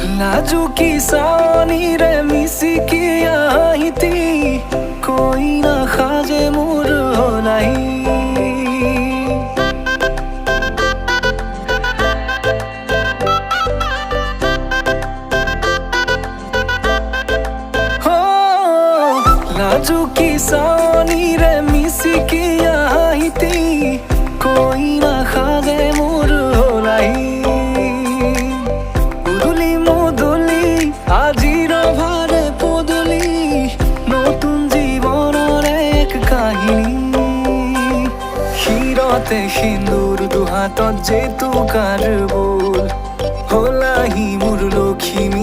लाजुकी सानी रे मिसी किया हिती कोई ना खाजे मुर हो नहीं हो लाजुकी सानी रे मिसी किया हिती कोई ना खाजे मुर हो नहीं আজির ভারে পদলি নতুন জীবনের এক কাহিনী শিরতে সিন্দুর দুহাতত যেতু কার বোল হলাহি মোর লক্ষ্মী